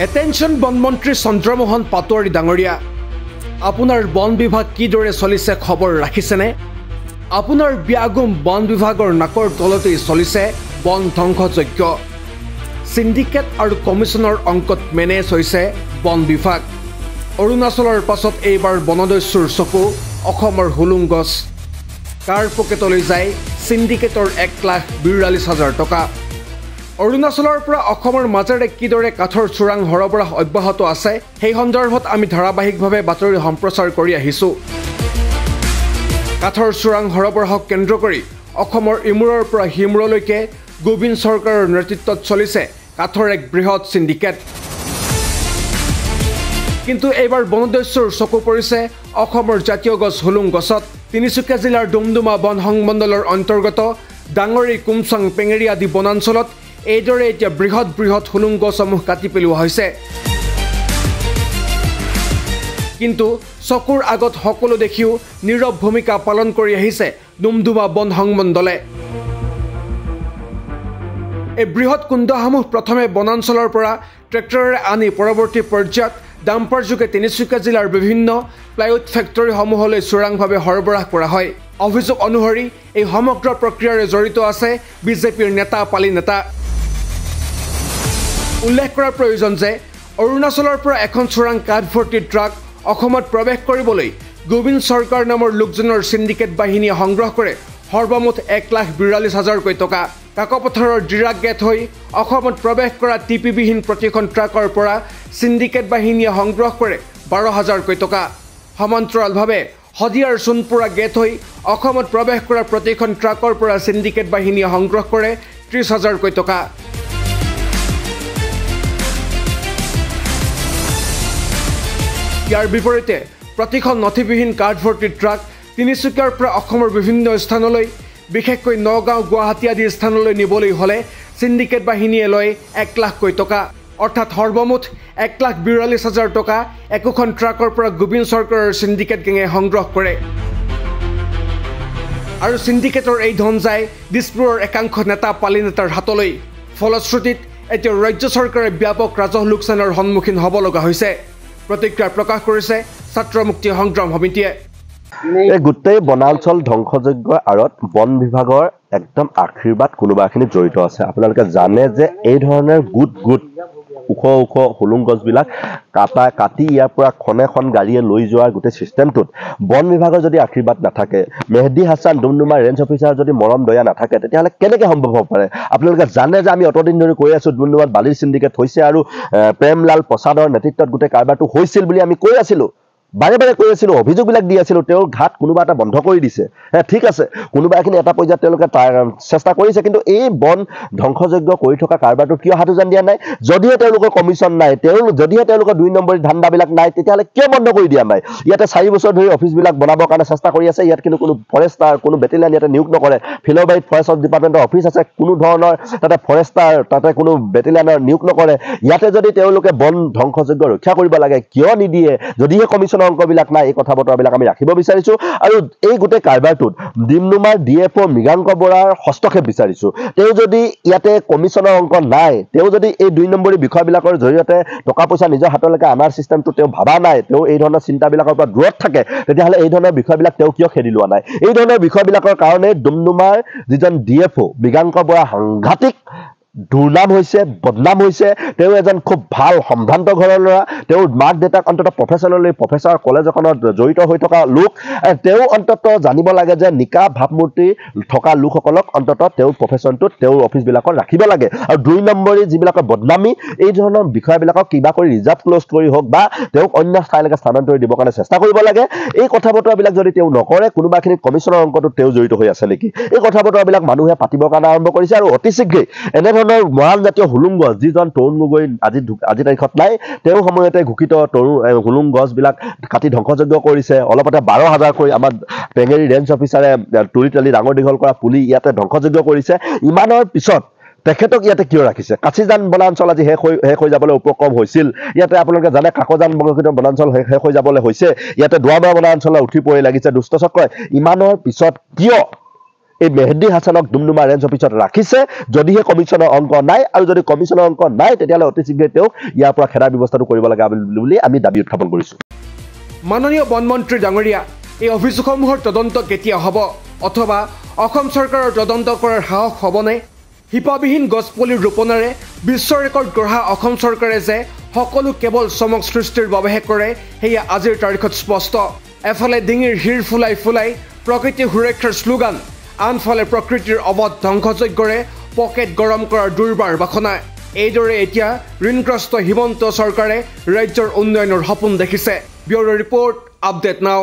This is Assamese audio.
এটেনশন বনমন্ত্ৰী চন্দ্ৰমোহন পাটোৱাৰী ডাঙৰীয়া আপোনাৰ বন বিভাগ কিদৰে চলিছে খবৰ ৰাখিছেনে আপোনাৰ ব্যাগুম বন বিভাগৰ নাকৰ তলতেই চলিছে বন ধ্বংসযজ্ঞ সিন্ডিকেট আৰু কমিছনৰ অংকত মেনেজ হৈছে বন বিভাগ অৰুণাচলৰ পাছত এইবাৰ বনদস্যুৰ চকু অসমৰ হুলুং গছ কাৰ পকেটলৈ যায় সিন্ডিকেটৰ 1,42,000 টকা অৰুণাচলৰ পৰা অসমৰ মাজেৰে কিদৰে কাঠৰ চোৰাং হৰবৰাহ অব্যাহত আছে সেই সন্দৰ্ভত আমি ধাৰাবাহিকভাৱে বাতৰি সম্প্ৰচাৰ কৰি আহিছো কাঠৰ চোৰাং হৰবৰাহক কেন্দ্ৰ কৰি অসমৰ ইমূৰৰ পৰা হিমূৰলৈকে গোবিন্দ চৰকাৰৰ নেতৃত্বত চলিছে কাঠৰ এক বৃহৎ সিন্ডিকেট কিন্তু এইবাৰ বনদস্যুৰ চকু পৰিছে অসমৰ জাতীয় গছ হুলুং গছত তিনিচুকীয়া জিলাৰ ডুমডুমা বন সংমণ্ডলৰ অন্তৰ্গত ডাঙৰী কুমচাং পেঙেৰি আদি বনাঞ্চলত এইদৰে এতিয়া বৃহৎ বৃহৎ হুলুং গছসমূহ কাটি পেলোৱা হৈছে কিন্তু চকুৰ আগত সকলো দেখিও নীৰৱ ভূমিকা পালন কৰি আহিছে ডুমডুমা বন সংমণ্ডলে এই বৃহৎ কুণ্ডসমূহ প্ৰথমে বনাঞ্চলৰ পৰা ট্ৰেক্টৰেৰে আনি পৰৱৰ্তী পৰ্যায়ত ডাম্পাৰ যোগে তিনিচুকীয়া জিলাৰ বিভিন্ন প্লাইউড ফেক্টৰীসমূহলৈ চোৰাংভাৱে সৰবৰাহ কৰা হয় অভিযোগ অনুসৰি এই সমগ্ৰ প্ৰক্ৰিয়াৰে জড়িত আছে বিজেপিৰ নেতা পালি নেতা উল্লেখ কৰাৰ প্ৰয়োজন যে অৰুণাচলৰ পৰা এখন চোৰাং কাঠ ভৰ্তি ট্ৰাক অসমত প্ৰৱেশ কৰিবলৈ গোবিন্দ চৰকাৰ নামৰ লোকজনৰ সিন্ডিকেট বাহিনীয়ে সংগ্ৰহ কৰে সৰ্বমুঠ 1,42,000 টকা কাকপথাৰৰ ডিৰাক গেট হৈ অসমত প্ৰৱেশ কৰা টিপিবিহীন প্ৰতিখন ট্ৰাকৰ পৰা সিন্ডিকেট বাহিনীয়ে সংগ্ৰহ কৰে 12,000 টকা সমান্তৰালভাৱে হদিয়াৰ সোণপুৰা গেট হৈ অসমত প্ৰৱেশ কৰা প্ৰতিখন ট্ৰাকৰ পৰা সিন্ডিকেট বাহিনীয়ে সংগ্ৰহ কৰে 30,000 টকা ইয়াৰ বিপৰীতে প্ৰতিখন নথিবিহীন কাঠ ভৰ্তি ট্ৰাক তিনিচুকীয়াৰ পৰা অসমৰ বিভিন্ন স্থানলৈ বিশেষকৈ নগাঁও গুৱাহাটী আদি স্থানলৈ নিবলৈ হ'লে সিন্ডিকেট বাহিনীয়ে লয় 1 লাখ টকা অৰ্থাৎ সৰ্বমুঠ 1,42,000 টকা একোখন ট্ৰাকৰ পৰা গোবিন্দ চৰকাৰৰ সিন্ডিকেট গেঙে সংগ্ৰহ কৰে আৰু সিন্ডিকেটৰ এই ধন যায় দিছপুৰৰ একাংশ নেতা পালি নেতাৰ হাতলৈ ফলশ্ৰুতিত এতিয়া ৰাজ্য চৰকাৰে ব্যাপক ৰাজহ লোকচানৰ সন্মুখীন হ'ব লগা হৈছে প্ৰতিক্ৰিয়া প্ৰকাশ কৰিছে ছাত্ৰ মুক্তি সংগ্ৰাম সমিতিয়ে এই গোটেই বনাঞ্চল ধ্বংসযজ্ঞ আৰত বন বিভাগৰ একদম আশীৰ্বাদ কোনোবাখিনি জড়িত আছে আপোনালোকে জানে যে এই ধৰণৰ গুট ওখ হুলুং গছবিলাক কাটি ইয়াৰ পৰা খনে গাড়ীয়ে লৈ যোৱাৰ গোটেই চিষ্টেমটোত বন বিভাগৰ যদি আশীৰ্বাদ নাথাকে মেহদি হাছান ডুমডুমা ৰেঞ্জ অফিচাৰ যদি মৰম দয়া নাথাকে তেতিয়াহ'লে কেনেকৈ সম্ভৱ হ'ব পাৰে আপোনালোকে জানে যে আমি অতদিন ধৰি কৈ আছোঁ ডুমডুমাত বালিৰ সিন্ডিকেট হৈছে আৰু প্ৰেমলাল প্ৰসাদৰ নেতৃত্বত গোটেই কাৰবাৰটো হৈছিল বুলি আমি কৈ আছিলোঁ বাৰে বাৰে কৈ আছিলোঁ অভিযোগবিলাক দি আছিলোঁ তেওঁৰ ঘাট কোনোবা এটা বন্ধ কৰি দিছে ঠিক আছে কোনোবা এখিনি এটা পৰ্যায়ত তেওঁলোকে চেষ্টা কৰিছে কিন্তু এই বন ধ্বংসযজ্ঞ কৰি থকা কাৰবাৰটো কিয় হাত উজান দিয়া নাই যদিহে তেওঁলোকৰ কমিশ্যন নাই যদিহে তেওঁলোকৰ 2 নম্বৰী ধান্দাবিলাক নাই তেতিয়াহ'লে কিয় বন্ধ কৰি দিয়া নাই ইয়াতে 4 বছৰ ধৰি অফিচবিলাক বনাবৰ কাৰণে চেষ্টা কৰি আছে ইয়াত কিন্তু কোনো ফৰেষ্টাৰ কোনো বেটেলিয়ান ইয়াতে নিয়োগ নকৰে ফিলৰবাৰীত ফৰেষ্ট ডিপাৰ্টমেণ্টৰ অফিচ আছে কোনো ধৰণৰ তাতে ফৰেষ্টাৰ তাতে কোনো বেটেলিয়ানৰ নিয়োগ নকৰে ইয়াতে যদি তেওঁলোকে বন ধ্বংসযজ্ঞ ৰক্ষা কৰিব লাগে কিয় নিদিয়ে যদিহে কমিশ্যন অংকবিলাক নাই এই কথা বতৰাবিলাক আমি ৰাখিব বিচাৰিছোঁ আৰু এই গোটেই কাৰবাৰটোত ডিমডুমাৰ ডিএফঅ মৃগাংক বৰাৰ হস্তক্ষেপ বিচাৰিছোঁ তেওঁ যদি ইয়াতে কমিশ্যনৰ অংক নাই তেওঁ যদি এই 2 নম্বৰী বিষয়বিলাকৰ জৰিয়তে টকা পইচা নিজৰ হাতলৈকে আনাৰ চিষ্টেমটো তেওঁ ভাবা নাই তেওঁ এই ধৰণৰ চিন্তাবিলাকৰ পৰা দূৰত থাকে তেতিয়াহ'লে এই ধৰণৰ বিষয়বিলাক তেওঁ কিয় খেদি লোৱা নাই এই ধৰণৰ বিষয়বিলাকৰ কাৰণে ডুমডুমাৰ যিজন ডিএফঅ মৃগাংক বৰা সাংঘাতিক দুৰ্নাম হৈছে বদনাম হৈছে তেওঁ এজন খুব ভাল সম্ভ্ৰান্ত ঘৰৰ ল'ৰা তেওঁৰ মাক দেউতাক অন্ততঃ প্ৰফেচাৰ কলেজ এখনত জড়িত হৈ থকা লোক তেওঁ অন্ততঃ জানিব লাগে যে নিকা ভাৱমূৰ্তি থকা লোকসকলক অন্ততঃ তেওঁৰ প্ৰফেশ্যনটোত তেওঁৰ অফিচবিলাকত ৰাখিব লাগে আৰু 2 নম্বৰী যিবিলাকৰ বদনামী এই ধৰণৰ বিষয়বিলাকক কিবা কৰি ৰিজাৰ্ভ ক্ল'জ কৰি হওক বা তেওঁক অন্য ঠাইলৈকে স্থানান্তৰি দিবৰ কাৰণে চেষ্টা কৰিব লাগে এই কথা বতৰাবিলাক যদি তেওঁ নকৰে কোনোবাখিনি কমিশ্যনৰ অংকটোত তেওঁ জড়িত হৈ আছে নেকি এই কথা বতৰাবিলাক মানুহে পাতিবৰ কাৰণে আৰম্ভ কৰিছে আৰু অতি শীঘ্ৰেই এনে মহান জাতীয় হুলুং গছ যিজন তৰুণ গগৈ আজি তাৰিখত নাই তেওঁ সময়তে ঘোষিত হুলুং গছবিলাক কাটি ধ্বংসযজ্ঞ কৰিছে অলপতে 12,000 কৰি আমাৰ পেঙেৰি ৰেঞ্জ অফিচাৰে তুলি তালি ডাঙৰ দীঘল কৰা পুলি ইয়াতে ধ্বংসযজ্ঞ কৰিছে ইমানৰ পিছত তেখেতক ইয়াতে কিয় ৰাখিছে কাছিজান বনাঞ্চল আজি শেষ হৈ যাবলৈ উপক্ৰম হৈছিল ইয়াতে আপোনালোকে জানে কাকজান বনাঞ্চল শেষ হৈ যাবলৈ হৈছে ইয়াতে দুৱাৰমৰা বনাঞ্চল উঠি পৰি লাগিছে দুষ্ট চক্ৰই ইমানৰ পিছত কিয় এই মেহেদী হাছানক ডুমডুমা ৰেঞ্জ অফিচত ৰাখিছে যদিহে কমিশ্যনৰ অংক নাই আৰু যদি কমিশ্যনৰ অংক নাই তেতিয়াহ'লে অতি শীঘ্ৰে তেওঁ ইয়াৰ পৰা খেদাৰ ব্যৱস্থাটো কৰিব লাগে বুলি আমি দাবী উত্থাপন কৰিছোঁ মাননীয় বনমন্ত্ৰী ডাঙৰীয়া এই অভিযোগসমূহৰ তদন্ত কেতিয়া হ'ব অথবা অসম চৰকাৰৰ তদন্ত কৰাৰ সাহস হ'বনে শিপাবিহীন গছপুলি ৰোপণেৰে বিশ্ব ৰেকৰ্ড গঢ়া অসম চৰকাৰে যে সকলো কেৱল চমক সৃষ্টিৰ বাবেহে কৰে সেয়া আজিৰ তাৰিখত স্পষ্ট এফালে ডিঙিৰ হিৰ ফুলাই ফুলাই প্ৰকৃতি সুৰক্ষাৰ শ্লোগান আনফালে প্ৰকৃতিৰ অবধ ধ্বংসযজ্ঞৰে পকেট গৰম কৰাৰ দুৰ্বাৰ বাসনা এইদৰে এতিয়া ঋণগ্ৰস্ত হিমন্ত চৰকাৰে ৰাজ্যৰ উন্নয়নৰ সপোন দেখিছে ব্যুৰ' ৰিপৰ্ট আপডেট নাও